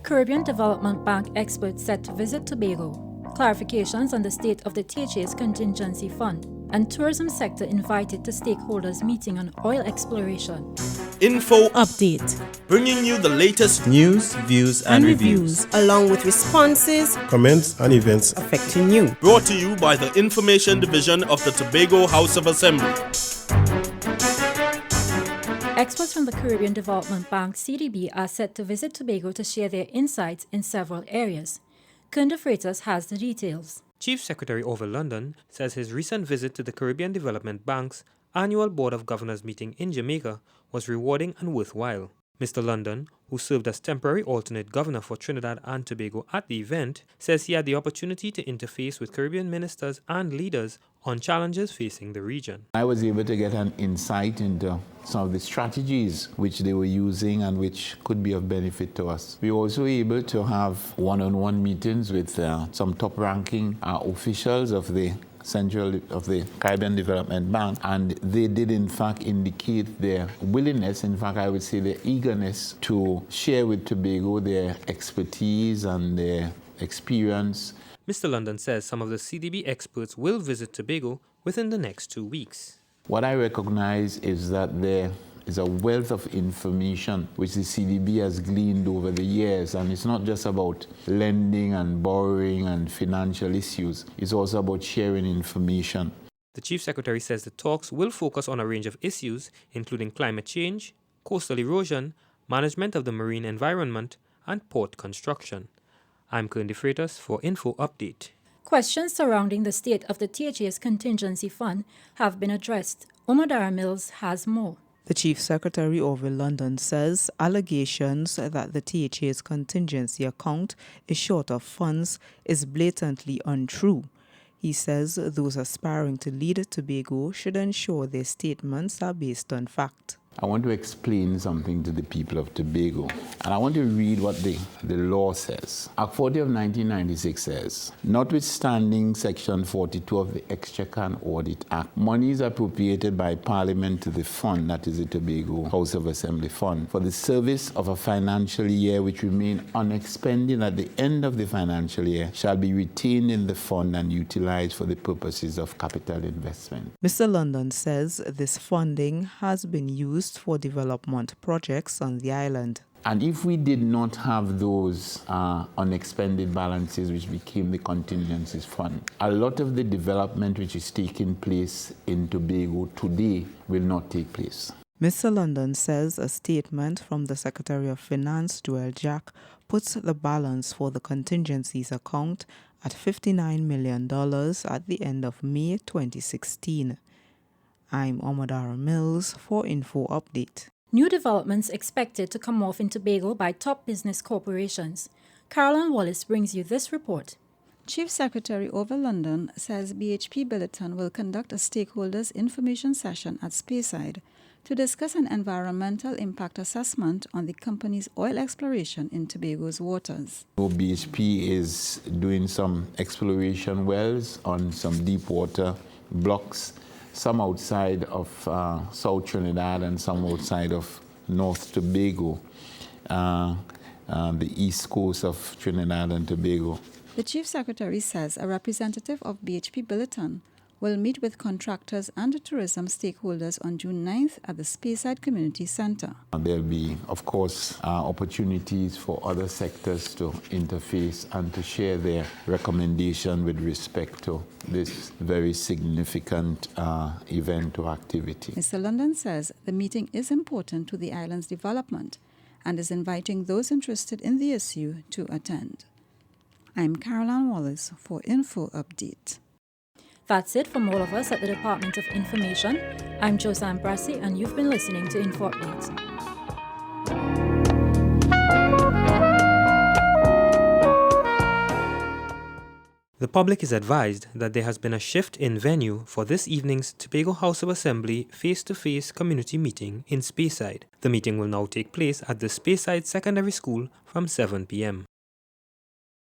Caribbean Development Bank experts set to visit Tobago. Clarifications on the state of the THA's contingency fund. And tourism sector invited to stakeholders meeting on oil exploration. Info Update. bringing you the latest News, views, and reviews. Along with responses Comments and events affecting you. brought to you by the Information Division of the Tobago House of Assembly. Experts from the Caribbean Development Bank (CDB) are set to visit Tobago to share their insights in several areas. Kunda Freitas has the details. Chief Secretary Orville London says his recent visit to the Caribbean Development Bank's annual Board of Governors meeting in Jamaica was rewarding and worthwhile. Mr. London, who served as temporary alternate governor for Trinidad and Tobago at the event, says he had the opportunity to interface with Caribbean ministers and leaders on challenges facing the region. I was able to get an insight into some of the strategies which they were using and which could be of benefit to us. We were also able to have one-on-one meetings with some top-ranking officials of the Caribbean Development Bank, and they did in fact indicate their willingness, in fact I would say their eagerness to share with Tobago their expertise and their experience. Mr. London says some of the CDB experts will visit Tobago within the next 2 weeks. What I recognize is that there is a wealth of information which the CDB has gleaned over the years, and it's not just about lending and borrowing and financial issues, it's also about sharing information. The Chief Secretary says the talks will focus on a range of issues including climate change, coastal erosion, management of the marine environment, and port construction. I'm Kunda Freitas for Info Update. Questions surrounding the state of the THA's contingency fund have been addressed. Omadara Mills has more. The Chief Secretary Orville London says allegations that the THA's contingency account is short of funds is blatantly untrue. He says those aspiring to lead Tobago should ensure their statements are based on fact. I want to explain something to the people of Tobago, and I want to read what the law says. Act 40 of 1996 says, notwithstanding Section 42 of the Exchequer and Audit Act, money is appropriated by Parliament to the fund, that is the Tobago House of Assembly Fund, for the service of a financial year which remain unexpended at the end of the financial year shall be retained in the fund and utilized for the purposes of capital investment. Mr. London says this funding has been used for development projects on the island. And if we did not have those unexpended balances which became the contingencies fund, a lot of the development which is taking place in Tobago today will not take place. Mr. London says a statement from the Secretary of Finance, Joel Jack, puts the balance for the contingencies account at $59 million at the end of May 2016. I'm Omadara Mills for Info Update. New developments expected to come off in Tobago by top business corporations. Caroline Wallace brings you this report. Chief Secretary Orville London says BHP Billiton will conduct a stakeholders information session at Speyside to discuss an environmental impact assessment on the company's oil exploration in Tobago's waters. BHP is doing some exploration wells on some deep water blocks, some outside of South Trinidad and some outside of North Tobago, the east coast of Trinidad and Tobago. The Chief Secretary says a representative of BHP Billiton will meet with contractors and tourism stakeholders on June 9th at the Speyside Community Centre. There'll be, of course, opportunities for other sectors to interface and to share their recommendation with respect to this very significant event or activity. Mr. London says the meeting is important to the island's development and is inviting those interested in the issue to attend. I'm Caroline Wallace for Info Update. That's it from all of us at the Department of Information. I'm Josanne Brassi, and you've been listening to Info Updates. The public is advised that there has been a shift in venue for this evening's Tobago House of Assembly face-to-face community meeting in Speyside. The meeting will now take place at the Speyside Secondary School from 7 p.m.